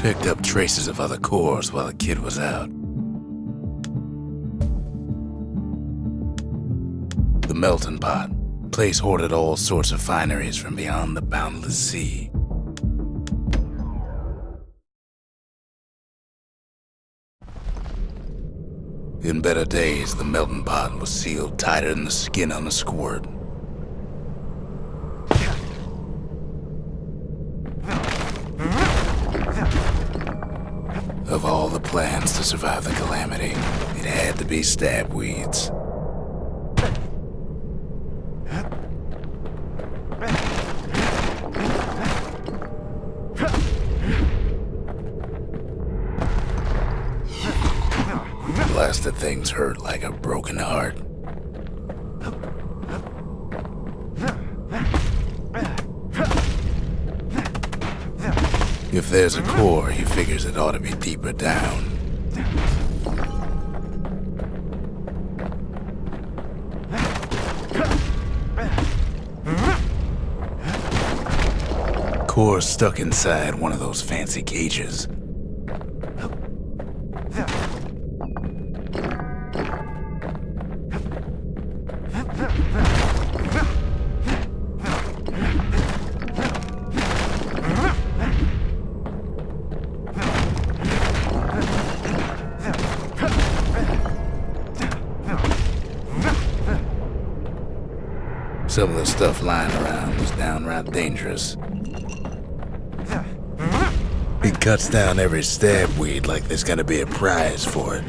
Picked up traces of other cores while the kid was out. The melting pot. Place hoarded all sorts of fineries from beyond the boundless sea. In better days, the melting pot was sealed tighter than the skin on a squirt. Of all the plans to survive the Calamity, it had to be stabweeds. Blasted things hurt like a broken heart. If there's a core, he figures it ought to be deeper down. Core's stuck inside one of those fancy cages. Some of the stuff lying around was downright dangerous. It cuts down every stabweed like there's gonna be a prize for it.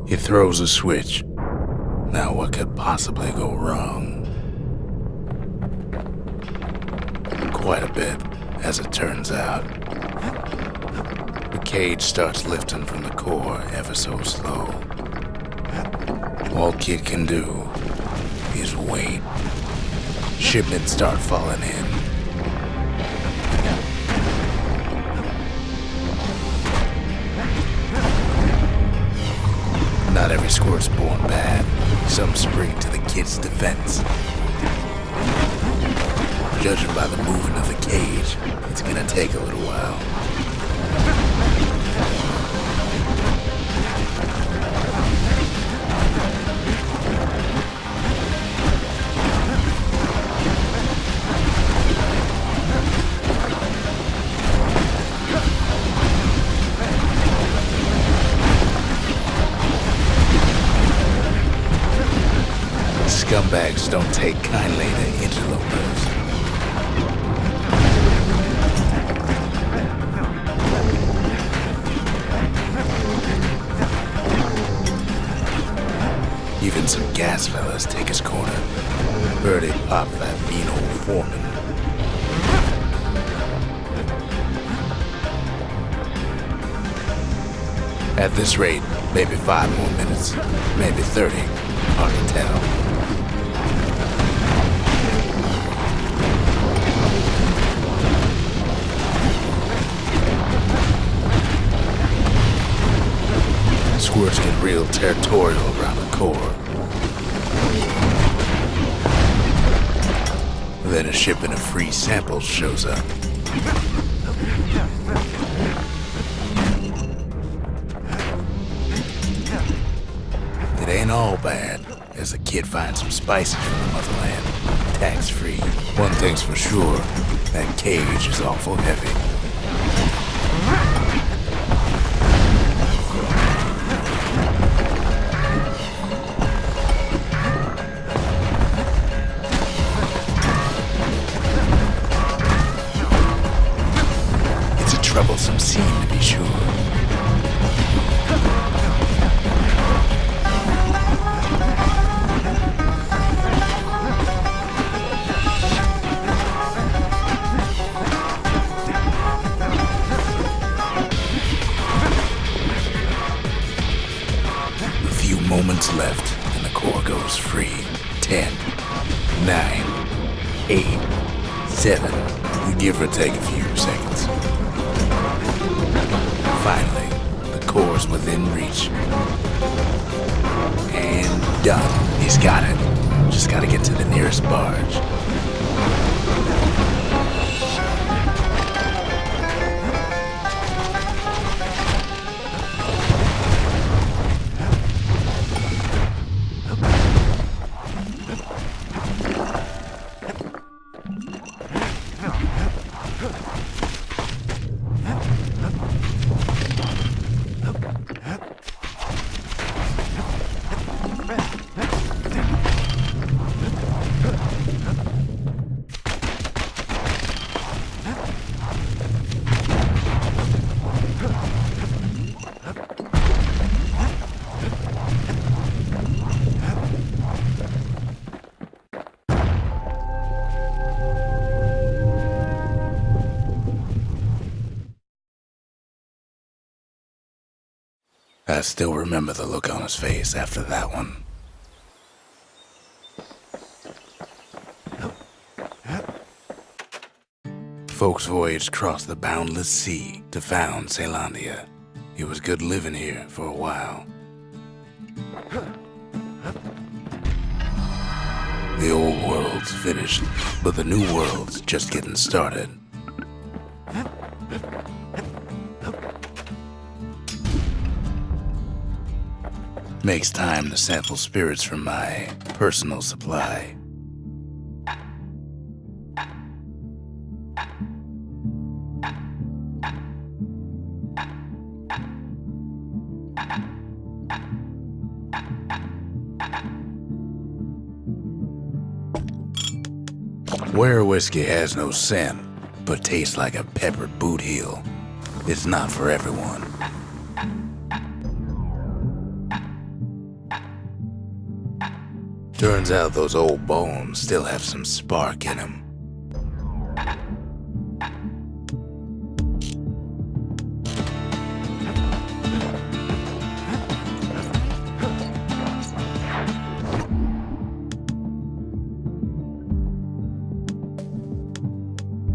He throws a switch. Now what could possibly go wrong? Quite a bit, as it turns out. The cage starts lifting from the core ever so slow. All Kid can do is wait. Shipments start falling in. Not every squirt's born bad. Some spring to the kid's defense. Judging by the movement of the cage, it's gonna take a little while. Scumbags don't take kindly to interlopers. Even some gas fellas take his corner. Birdie popped that beanhole foreman. At this rate, maybe 5 more minutes, maybe 30, hard to tell. Squirts get real territorial around the core. Then a shipment of free samples shows up. It ain't all bad, as the kid finds some spices from the motherland, tax-free. One thing's for sure, that cage is awful heavy. Troublesome scene, to be sure. seconds left, and the core goes free. 10, 9, 8, 7. You give or take a few seconds. Finally, the core's within reach. And done. He's got it. Just gotta get to the nearest barge. I still remember the look on his face after that one. Folks voyaged across the boundless sea to found Celandia. It was good living here for a while. The old world's finished, but the new world's just getting started. Makes time to sample spirits from my personal supply. Where whiskey has no scent, but tastes like a peppered boot heel, it's not for everyone. Turns out those old bones still have some spark in them.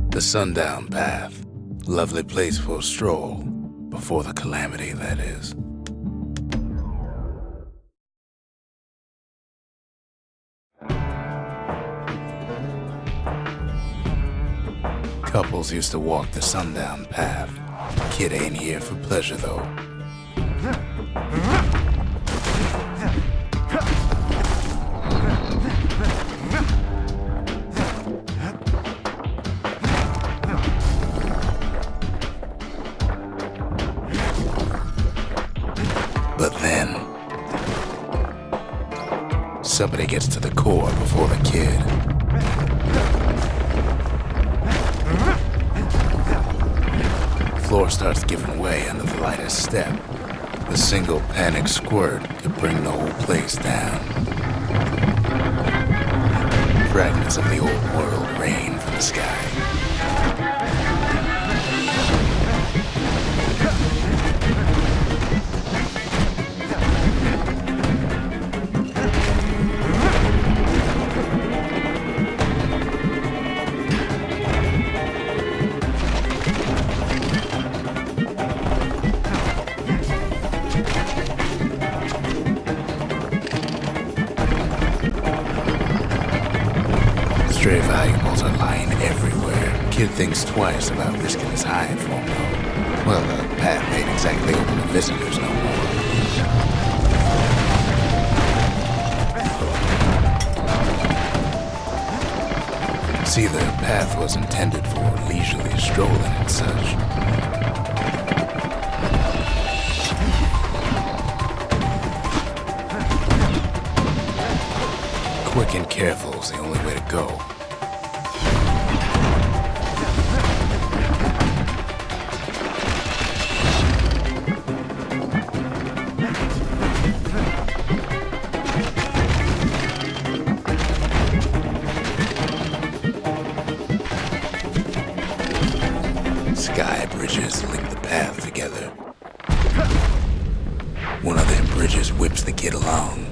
The Sundown Path. Lovely place for a stroll. Before the Calamity, that is. Couples used to walk the Sundown Path. Kid ain't here for pleasure, though. But then, somebody gets to the core before the kid. Floor starts giving way under the lightest step. The single panic squirt could bring the whole place down. Fragments of the old world rain from the sky. Stray valuables are lying everywhere. Kid thinks twice about risking his hide for them, though. Well, the path ain't exactly open to visitors no more. See, the path was intended for leisurely strolling and such. Quick and careful is the only way to go. Sky bridges link the path together. One of them bridges whips the kid along.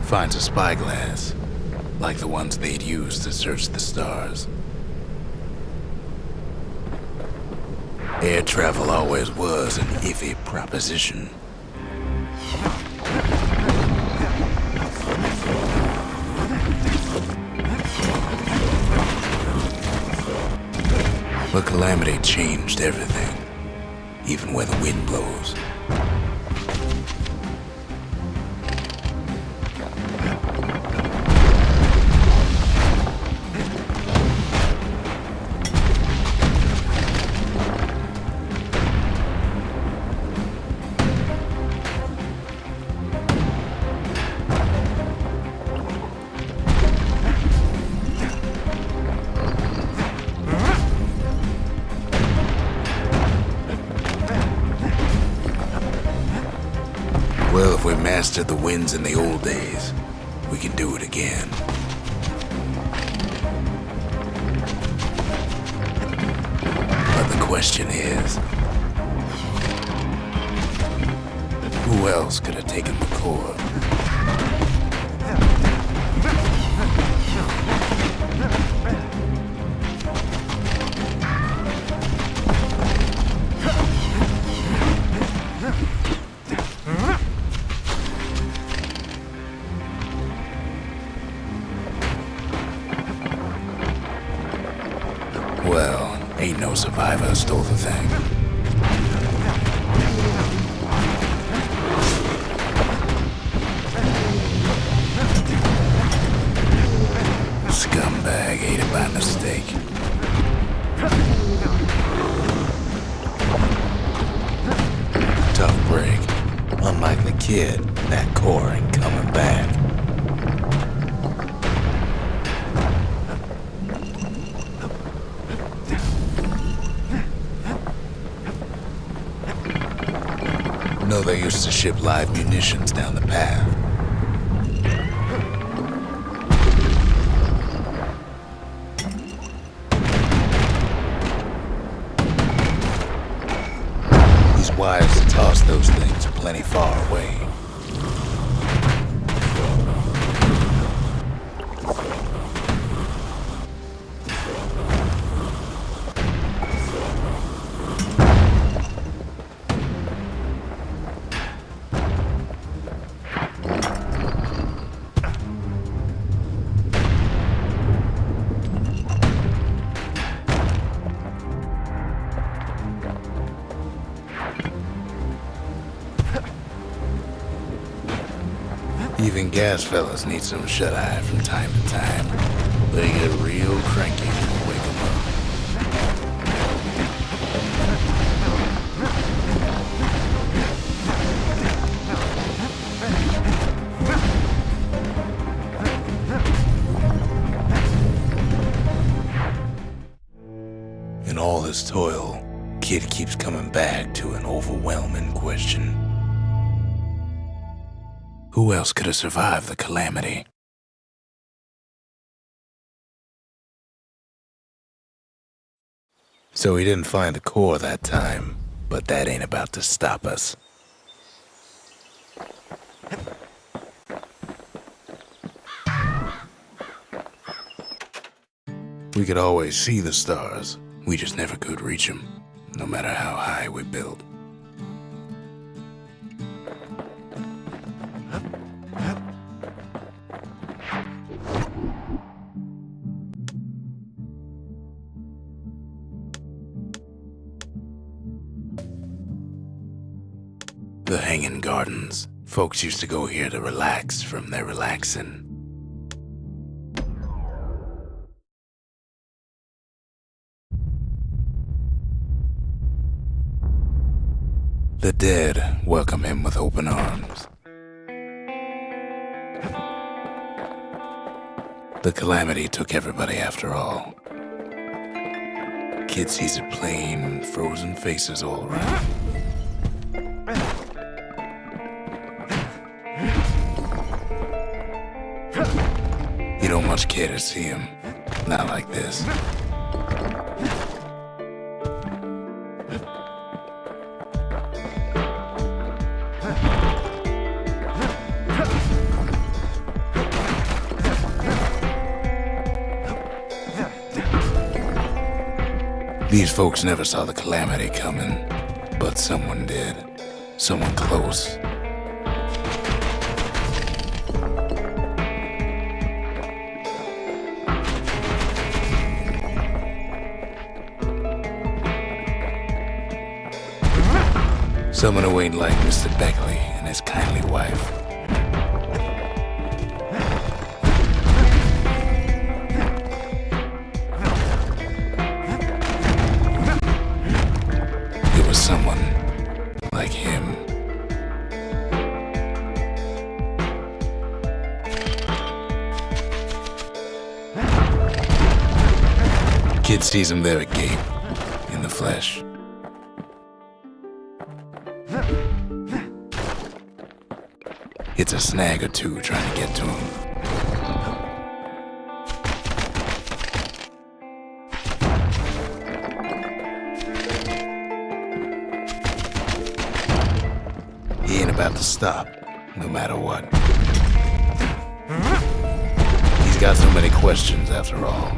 finds a spyglass, like the ones they'd used to search the stars. Air travel always was an iffy proposition. But Calamity changed everything, even where the wind blows. Well, if we mastered the winds in the old days, we can do it again. But the question is, who else could have taken the core? Well, ain't no survivor stole the thing. Scumbag ate it by mistake. Tough break. Unlike the kid, that core ain't coming back. No, they used to ship live munitions down the path. He's wise to toss those things plenty far away. Even gas fellas need some shut-eye from time to time. They get real cranky when you wake them up. In all this toil, Kid keeps coming back to an overwhelming question. Who else could have survived the Calamity? So he didn't find the core that time, but that ain't about to stop us. We could always see the stars, we just never could reach them, no matter how high we built. The Hanging Gardens. Folks used to go here to relax from their relaxing. The dead welcome him with open arms. The Calamity took everybody after all. Kid sees it plain, frozen faces all around. You don't much care to see him. Not like this. These folks never saw the Calamity coming, but someone did. Someone close. Someone who ain't like Mr. Beckley and his kindly wife. It was someone like him. Kid sees him there agape, in the flesh. It's a snag or two trying to get to him. He ain't about to stop, no matter what. He's got so many questions after all.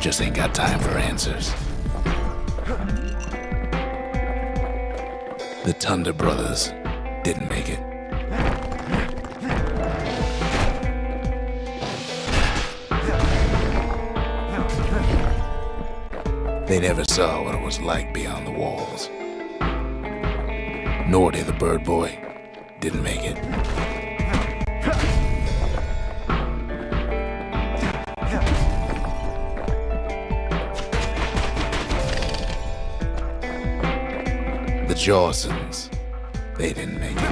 Just ain't got time for answers. The Thunder brothers didn't make it. They never saw what it was like beyond the walls. Nor did the bird boy. Didn't make it. The Jawsons, they didn't make it.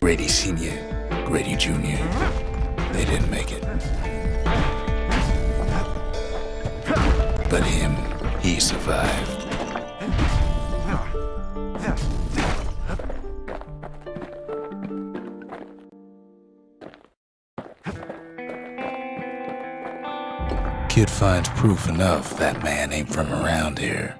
Grady Sr., Grady Jr., they didn't make it. But him, he survived. Kid finds proof enough that man ain't from around here.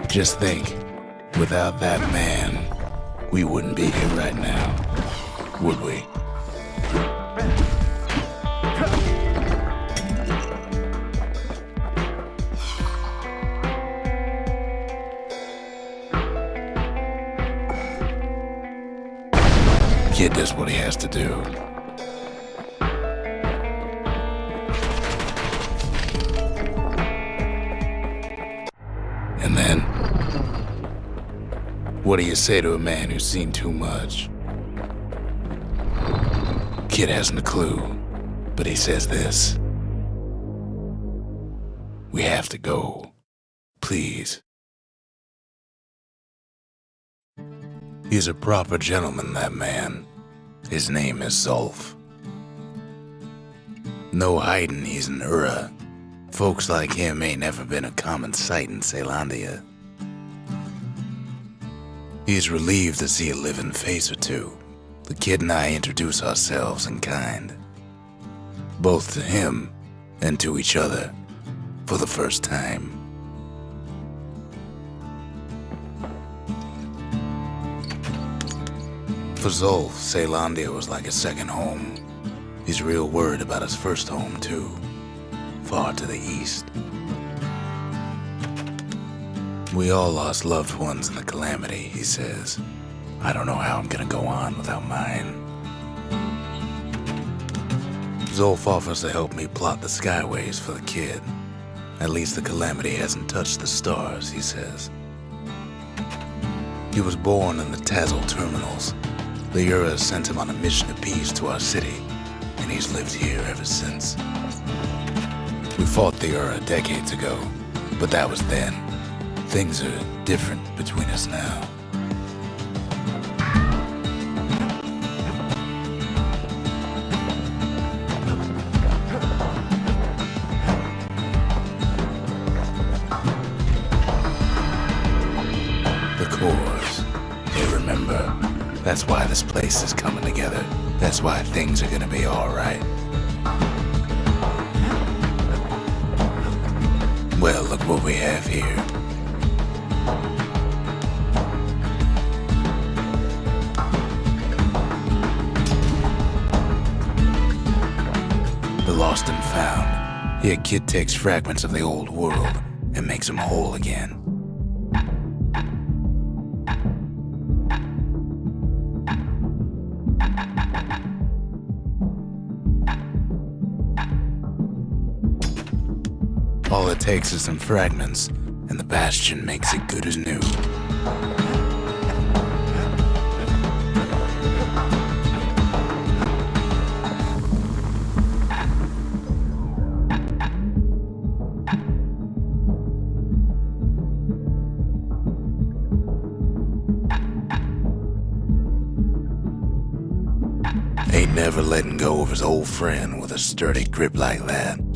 Just think, without that man, we wouldn't be here right now, would we? Kid does what he has to do. And then, what do you say to a man who's seen too much? Kid hasn't a clue, but he says this. We have to go. Please. He's a proper gentleman, that man. His name is Zulf. No hiding he's an Ura. Folks like him ain't never been a common sight in Ceylondia. He's relieved to see a living face or two. The kid and I introduce ourselves in kind. Both to him and to each other for the first time. For Zulf, Ceylondia was like a second home. He's real worried about his first home, too. Far to the east. We all lost loved ones in the Calamity, he says. I don't know how I'm gonna go on without mine. Zulf offers to help me plot the skyways for the kid. At least the Calamity hasn't touched the stars, he says. He was born in the Tazzle terminals. The Uras sent him on a mission of peace to our city, and he's lived here ever since. We fought the Ura decades ago, but that was then. Things are different between us now. That's why this place is coming together. That's why things are gonna be alright. Well, look what we have here. The lost and found. Here, kid takes fragments of the old world and makes them whole again. All it takes is some fragments, and the Bastion makes it good as new. Ain't never letting go of his old friend with a sturdy grip like that.